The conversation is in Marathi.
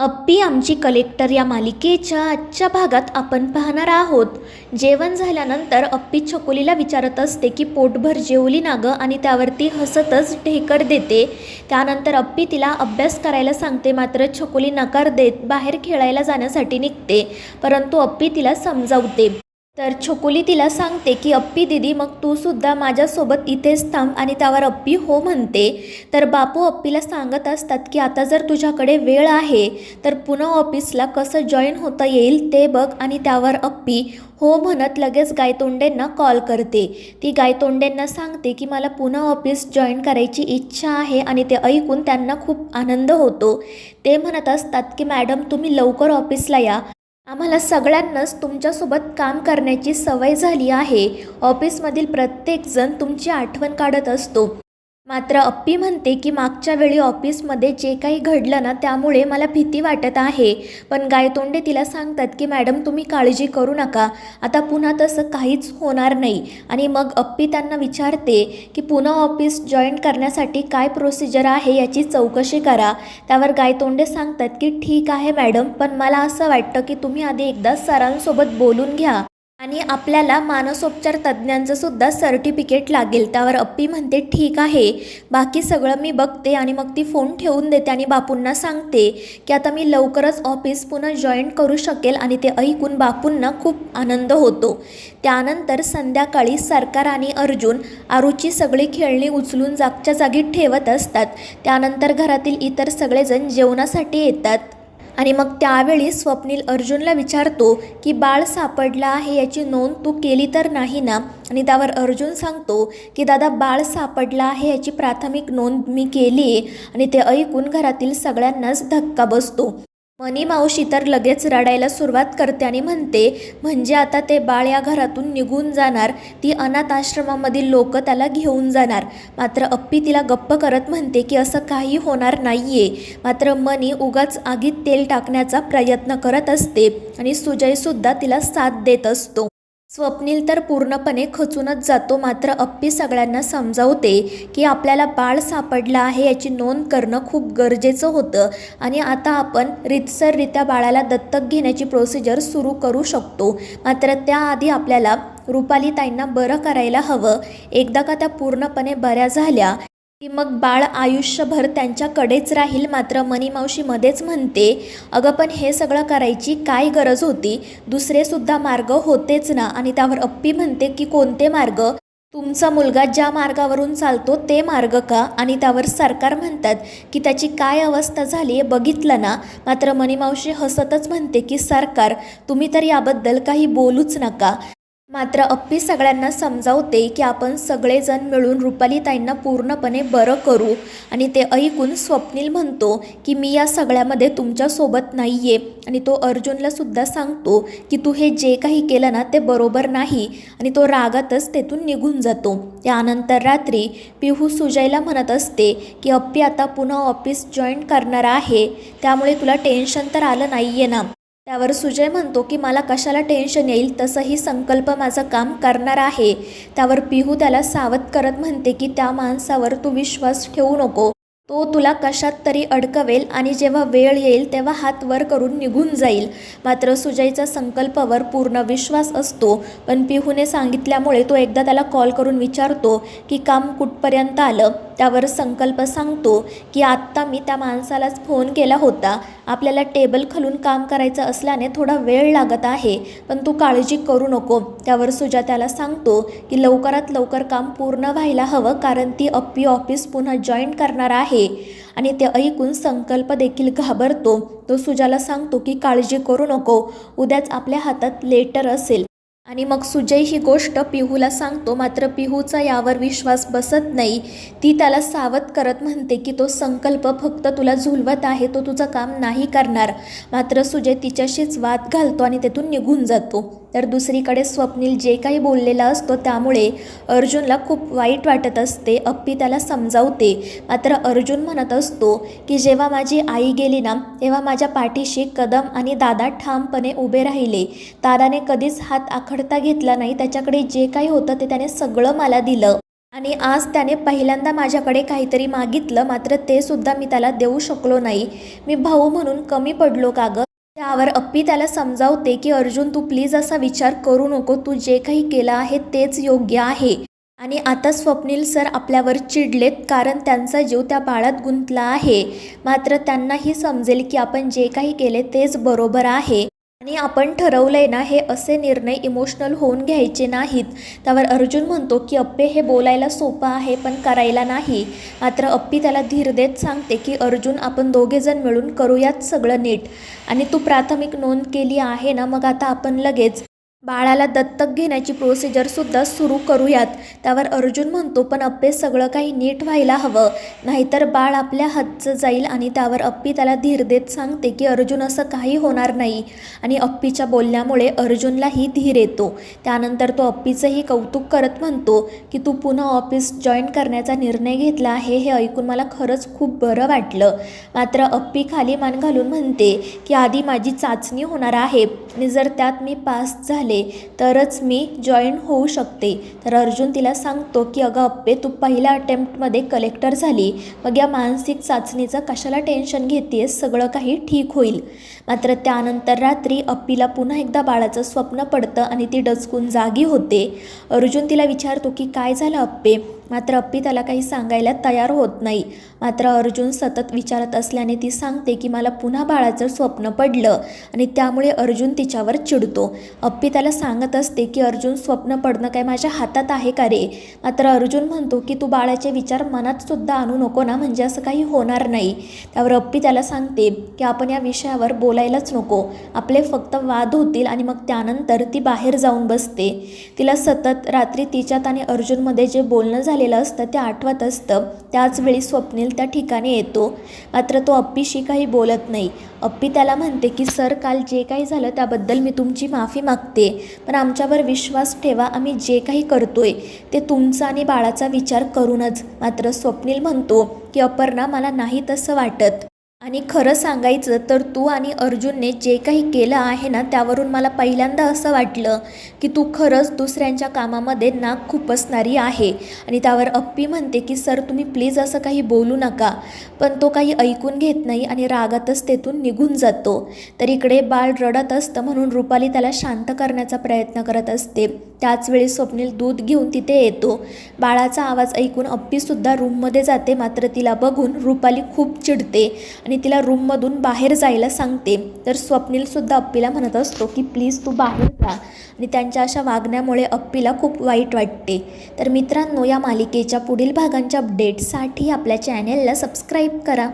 अप्पी आमची कलेक्टर या मालिकेच्या आजच्या भागात आपण पाहणार आहोत. जेवण झाल्यानंतर अप्पी छकुलीला विचारत असते की पोटभर जेवली ना गं, आणि त्यावरती हसतच ढेकर देते. त्यानंतर अप्पी तिला अभ्यास करायला सांगते, मात्र छकुली नकार देत बाहेर खेळायला जाण्यासाठी निघते. परंतु अप्पी तिला समजावते. तर छकुली तिला सांगते की अप्पी दीदी, मग तू सुद्धा माझ्यासोबत इथेच थांब, आणि त्यावर अप्पी हो म्हणते. तर बापू अप्पीला सांगत असतात की आता जर तुझ्याकडे वेळ आहे तर पुन्हा ऑफिसला कसं जॉईन होता येईल ते बघ. आणि त्यावर अप्पी हो म्हणत लगेच गायतोंडेंना कॉल करते. ती गायतोंडेंना सांगते की मला पुन्हा ऑफिस जॉईन करायची इच्छा आहे, आणि ते ऐकून त्यांना खूप आनंद होतो. ते म्हणत असतात की मॅडम, तुम्ही लवकर ऑफिसला या. आम्हाला सगळ्यांनाच तुमच्यासोबत काम करण्याची सवय झाली आहे. ऑफिसमधील प्रत्येकजण तुमची आठवण काढत असतो. मात्र अप्पी म्हणते की मागच्या वेळी ऑफिसमध्ये जे काही घडलं ना, त्यामुळे मला भीती वाटत आहे. पण गायतोंडे तिला सांगतात की मॅडम, तुम्ही काळजी करू नका, आता पुन्हा तसं काहीच होणार नाही. आणि मग अप्पी त्यांना विचारते की पुन्हा ऑफिस जॉईन करण्यासाठी काय प्रोसिजर आहे याची चौकशी करा. त्यावर गायतोंडे सांगतात की ठीक आहे मॅडम, पण मला असं वाटतं की तुम्ही आधी एकदा सरांसोबत बोलून घ्या, आणि आपल्याला मानसोपचार तज्ज्ञांचं सुद्धा सर्टिफिकेट लागेल. त्यावर अप्पी म्हणते ठीक आहे, बाकी सगळं मी बघते. आणि मग ती फोन ठेवून देते आणि बापूंना सांगते की आता मी लवकरच ऑफिस पुन्हा जॉईन करू शकेल. आणि ते ऐकून बापूंना खूप आनंद होतो. त्यानंतर संध्याकाळी सरकार आणि अर्जुन आरूची सगळी खेळणी उचलून जागच्या जागी ठेवत असतात. त्यानंतर घरातील इतर सगळेजण जेवणासाठी येतात. आणि मग त्यावेळी स्वप्नील अर्जुनला विचारतो की बाळ सापडलं आहे याची नोंद तू केली तर नाही ना. आणि त्यावर अर्जुन सांगतो की दादा, बाळ सापडलं आहे याची प्राथमिक नोंद मी केली आहे. आणि ते ऐकून घरातील सगळ्यांनाच धक्का बसतो. मनी मावशी तर लगेच रडायला सुरुवात करते आणि म्हणते, म्हणजे आता ते बाळ या घरातून निघून जाणार, ती अनाथ आश्रमामधील लोक त्याला घेऊन जाणार. मात्र अप्पी तिला गप्प करत म्हणते की असं काही होणार नाहीये. मात्र मनी उगाच आगीत तेल टाकण्याचा प्रयत्न करत असते, आणि सुजयसुद्धा तिला साथ देत असतो. स्वप्नील तर पूर्णपणे खचूनच जातो. मात्र अप्पी सगळ्यांना समजावते की आपल्याला बाळ सापडलं आहे याची नोंद करणं खूप गरजेचं होतं, आणि आता आपण रीतसररित्या बाळाला दत्तक घेण्याची प्रोसिजर सुरू करू शकतो. मात्र त्याआधी आपल्याला रुपालीताईंना बरं करायला हवं. एकदा का त्या पूर्णपणे बऱ्या झाल्या की मग बाळ आयुष्यभर त्यांच्याकडेच राहील. मात्र मनी मावशी मध्येच म्हणते, अगं पण हे सगळं करायची काय गरज होती, दुसरेसुद्धा मार्ग होतेच ना. आणि त्यावर अप्पी म्हणते की कोणते मार्ग, तुमचा मुलगा ज्या मार्गावरून चालतो ते मार्ग का. आणि त्यावर सरकार म्हणतात की त्याची काय अवस्था झाली आहे बघितलं ना. मात्र मनी मावशी हसतच म्हणते की सरकार, तुम्ही तर याबद्दल काही बोलूच नका. मात्र अप्पी सगळ्यांना समजावते की आपण सगळेजण मिळून रुपालीताईंना पूर्णपणे बरं करू. आणि ते ऐकून स्वप्नील म्हणतो की मी या सगळ्यामध्ये तुमच्यासोबत नाही आहे. आणि तो अर्जुनला सुद्धा सांगतो की तू हे जे काही केलं ना ते बरोबर नाही, आणि तो रागातच तेथून निघून जातो. त्यानंतर रात्री पिहू सुजयला म्हणत असते की अप्पी आता पुन्हा ऑफिस जॉईन करणार आहे, त्यामुळे तुला टेन्शन तर आलं नाही आहे ना. त्यावर सुजय म्हणतो की मला कशाला टेन्शन येईल, तसंही संकल्प माझं काम करणार आहे. त्यावर पिहू त्याला सावध करत म्हणते की त्या माणसावर तू विश्वास ठेवू नको, तो तुला कशात तरी अडकवेल, आणि जेव्हा वेळ येईल तेव्हा हात वर करून निघून जाईल. मात्र सुजयचा संकल्पावर पूर्ण विश्वास असतो, पण पिहूने सांगितल्यामुळे तो एकदा त्याला कॉल करून विचारतो की काम कुठपर्यंत आलं. त्यावर संकल्प सांगतो की आत्ता मी त्या माणसालाच फोन केला होता, आपल्याला टेबल खालून काम करायचं असल्याने थोडा वेळ लागत आहे, पण तू काळजी करू नको. त्यावर सुजा त्याला सांगतो की लवकरात लवकर काम पूर्ण व्हायला हवं, कारण ती अप्पी ऑफिस पुन्हा जॉईन करणार आहे. आणि ते ऐकून संकल्प देखील घाबरतो. तो सुजाला सांगतो की काळजी करू नको, उद्याच आपल्या हातात लेटर असेल. आणि मग सुजय ही गोष्ट पिहूला सांगतो. मात्र पिहूचा यावर विश्वास बसत नाही. ती त्याला सावध करत म्हणते की तो संकल्प फक्त तुला झुलवत आहे, तो तुझं काम नाही करणार. मात्र सुजय तिच्याशीच वाद घालतो आणि तेथून निघून जातो. तर दुसरीकडे स्वप्नील जे काही बोललेला असतो त्यामुळे अर्जुनला खूप वाईट वाटत असते. अप्पी त्याला समजावते. मात्र अर्जुन म्हणत असतो की जेव्हा माझी आई गेली ना, तेव्हा माझ्या पाठीशी कदम आणि दादा ठामपणे उभे राहिले. दादाने कधीच हात आखडता घेतला नाही, त्याच्याकडे जे काही होतं ते त्याने सगळं मला दिलं. आणि आज त्याने पहिल्यांदा माझ्याकडे काहीतरी मागितलं, मात्र ते सुद्धा मी त्याला देऊ शकलो नाही. मी भाऊ म्हणून कमी पडलो का गं? त्यावर अप्पी त्याला समजावते की अर्जुन, तू प्लीज असा विचार करू नको, तू जे काही केलं आहे तेच योग्य आहे. आणि आता स्वप्नील सर आपल्यावर चिडलेत कारण त्यांचा जीव त्या बाळात गुंतला आहे. मात्र त्यांनाही समजेल की आपण जे काही केले तेच बरोबर आहे आणि आपण ठरवलंय ना, हे असे निर्णय इमोशनल होऊन घ्यायचे नाहीत. त्यावर अर्जुन म्हणतो की अप्पे, हे बोलायला सोपं आहे पण करायला नाही. मात्र अप्पी त्याला धीर देत सांगते की अर्जुन, आपण दोघेजण मिळून करूयात सगळं नीट. आणि तू प्राथमिक नोंद केली आहे ना, मग आता आपण लगेच बाळाला दत्तक घेण्याची प्रोसिजरसुद्धा सुरू करूयात. त्यावर अर्जुन म्हणतो, पण अप्पे, सगळं काही नीट व्हायला हवं, नाहीतर बाळ आपल्या हातचं जाईल. आणि त्यावर अप्पी त्याला धीर देत सांगते की अर्जुन, असं काही होणार नाही. आणि अप्पीच्या बोलण्यामुळे अर्जुनलाही धीर येतो. त्यानंतर तो अप्पीचंही कौतुक करत म्हणतो की तू पुन्हा ऑफिस जॉईन करण्याचा निर्णय घेतला आहे, हे ऐकून मला खरंच खूप बरं वाटलं. मात्र अप्पी खाली मान घालून म्हणते की आधी माझी चाचणी होणार आहे आणि जर त्यात मी पास झाले तरच मी जॉईन होऊ शकते. तर अर्जुन तिला सांगतो की अगं अप्पे, तू पहिल्या अटेम्प्टमध्ये कलेक्टर झाली, मग या मानसिक चाचणीचं कशाला टेन्शन घेतेस, सगळं काही ठीक होईल. मात्र त्यानंतर रात्री अप्पीला पुन्हा एकदा बाळाचं स्वप्न पडतं आणि ती डचकून जागी होते. अर्जुन तिला विचारतो की काय झालं अप्पे? मात्र अप्पी त्याला काही सांगायला तयार होत नाही. मात्र अर्जुन सतत विचारत असल्याने ती सांगते की मला पुन्हा बाळाचं स्वप्न पडलं आणि त्यामुळे अर्जुन तिच्यावर चिडतो. अप्पी त्याला सांगत असते की अर्जुन, स्वप्न पडणं काय माझ्या हातात आहे का रे? मात्र अर्जुन म्हणतो की तू बाळाचे विचार मनात सुद्धा आणू नको ना, म्हणजे असं काही होणार नाही. त्यावर अप्पी त्याला सांगते की आपण या विषयावर बोलायलाच नको, आपले फक्त वाद होतील. आणि मग त्यानंतर ती बाहेर जाऊन बसते. तिला सतत रात्री तिच्यात आणि अर्जुनमध्ये जे बोलणं झालेलं असतं ते आठवत असतं. त्याचवेळी स्वप्नील त्या ठिकाणी येतो. मात्र तो अप्पीशी काही बोलत नाही. अप्पी त्याला म्हणते की सर, काल जे काही झालं त्याबद्दल मी तुमची माफी मागते, पण आमच्यावर विश्वास ठेवा, आम्ही जे काही करतोय ते तुमचा आणि बाळाचा विचार करूनच. मात्र स्वप्नील म्हणतो की अपर्णा, मला नाही तसं वाटत. आणि खरं सांगायचं तर तू आणि अर्जुनने जे काही केलं आहे ना, त्यावरून मला पहिल्यांदा असं वाटलं की तू खरंच दुसऱ्यांच्या कामामध्ये नाक खुपसणारी आहे. आणि त्यावर अप्पी म्हणते की सर, तुम्ही प्लीज असं काही बोलू नका. पण तो काही ऐकून घेत नाही आणि रागातच तेथून निघून जातो. तर इकडे बाळ रडत असतं म्हणून रुपाली त्याला शांत करण्याचा प्रयत्न करत असते. त्याचवेळी स्वप्नील दूध घेऊन तिथे येतो. बाळाचा आवाज ऐकून अप्पीसुद्धा रूममध्ये जाते. मात्र तिला बघून रुपाली खूप चिडते आणि तिला रूममधून बाहेर जायला सांगते. तर स्वप्नीलसुद्धा अप्पीला म्हणत असतो की प्लीज तू बाहेर जा. आणि त्यांच्या अशा वागण्यामुळे अप्पीला खूप वाईट वाटते. तर मित्रांनो, या मालिकेच्या पुढील भागांच्या अपडेट्ससाठी आपल्या चॅनेलला सबस्क्राईब करा.